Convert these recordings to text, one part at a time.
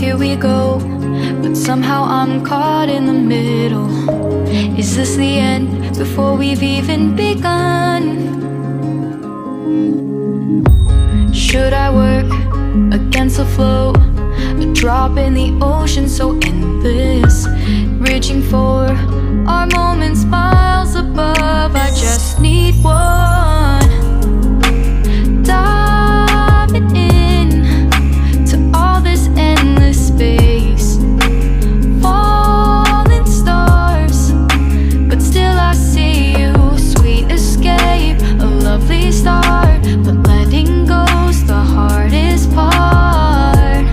here we go, but somehow I'm caught in the middle. Is this the end before we've even begun? Should I work against the flow? A drop in the ocean so endless, reaching for our moments miles above. I just need one, diving in to all this endless space, falling stars, but still I see you. Sweet escape, a lovely start, but letting go's the hardest part.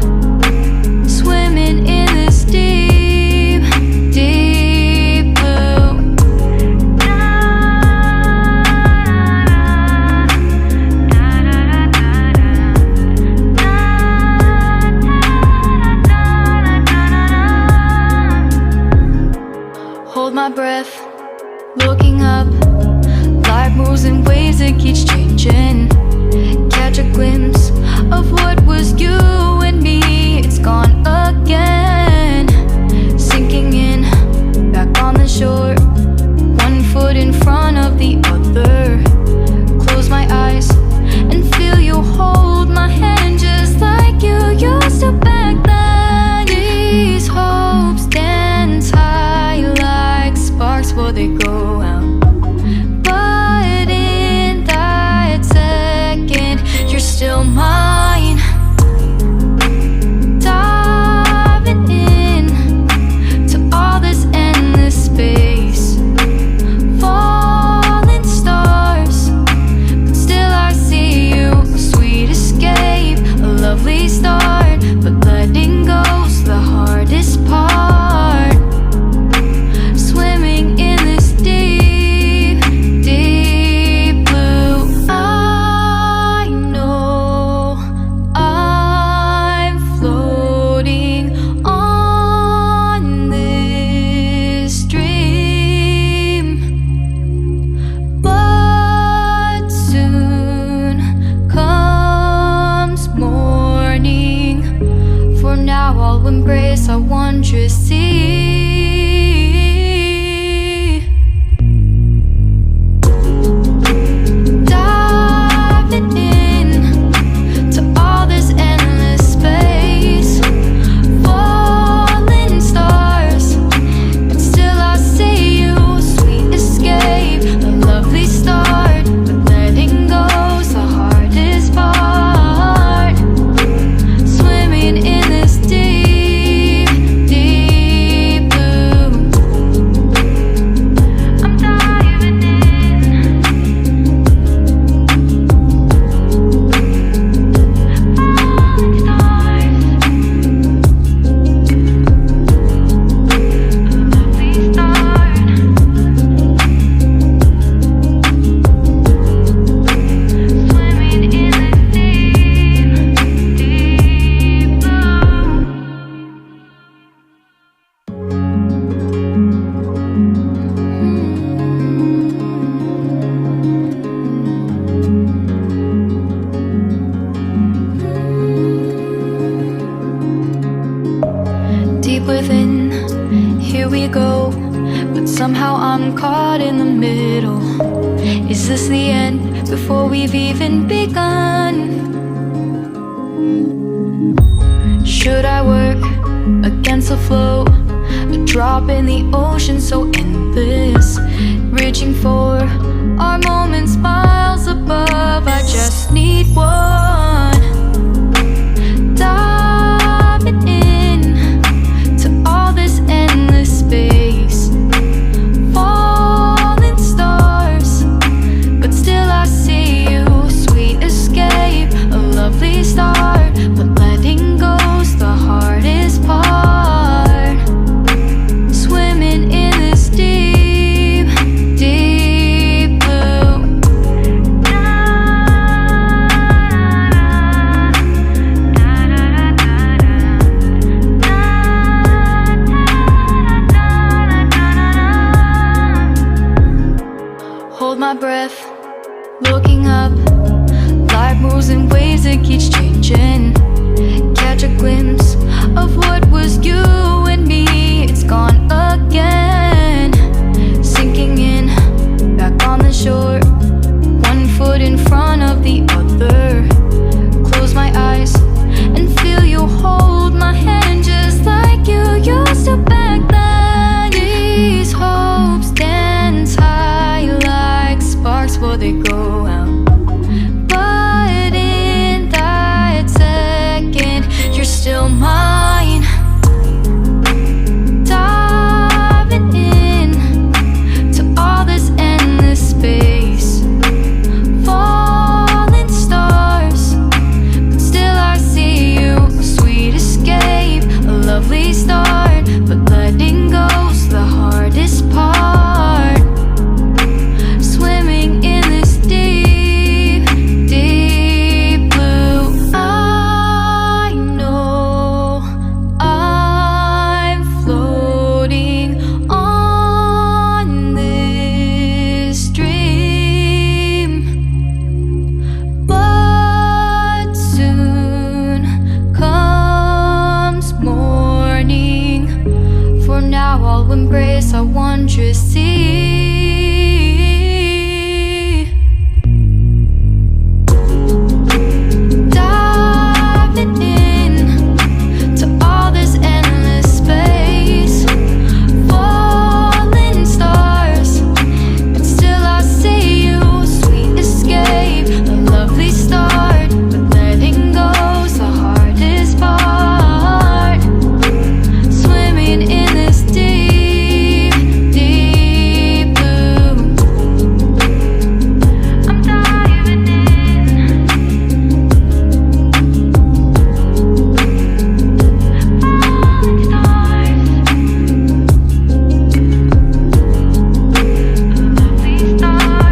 Swimming in this deep, deep blue. Hold my breath, looking up. Life moves in waves that keeps changing. Catch a glimpse of what was you and me. It's gone again, sinking in, back on the shore. One foot in front of the other. Close my eyes and feel you hold my hand just like you used to back then. These hopes dance high like sparks before they go out. But in that second, you're still mine. Diving in to all this endless space, falling stars, but still I see you. Sweet escape, a lovely start, but letting go's the hardest part. Swimming in this deep, deep blue. I know I'm floating on this dream, but soon comes morning. For now I'll embrace our wondrous sea. Diving in to all this endless space, falling stars, but still I see you. Sweet escape, a lovely start, but letting go's the hardest part. Swimming in this deep, deep blue. I'm diving in. Falling stars, lovely start. Swimming in this deep, deep blue. Deep within, here we go, but somehow I'm caught in the middle. Is this the end before we've even begun? Should I work against the flow? A drop in the ocean so endless, reaching for our moments miles above. I just need one, diving in to all this endless space, falling stars, but still I see you. Sweet escape, a lovely start, but letting go's the hardest part. Swimming in this deep, deep blue. I'll embrace our wondrous sea. Diving in to all this endless space, falling stars, and still I see you. Sweet escape, a lovely start, but letting go's the hardest part. Swimming in this deep, deep blue. I'm diving in. Falling stars, a lovely start.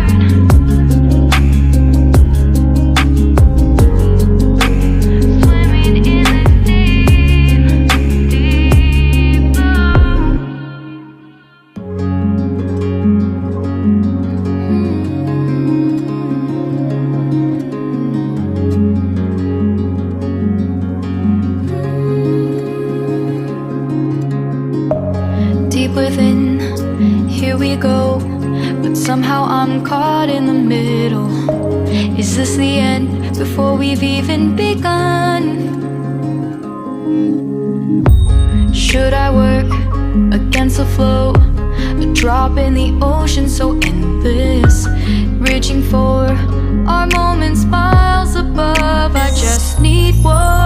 Swimming in this deep, deep blue. Deep within, here we go, but somehow I'm caught in the middle. Is this the end before we've even begun? Should I work against the flow? A drop in the ocean so endless, reaching for our moments miles above. I just need one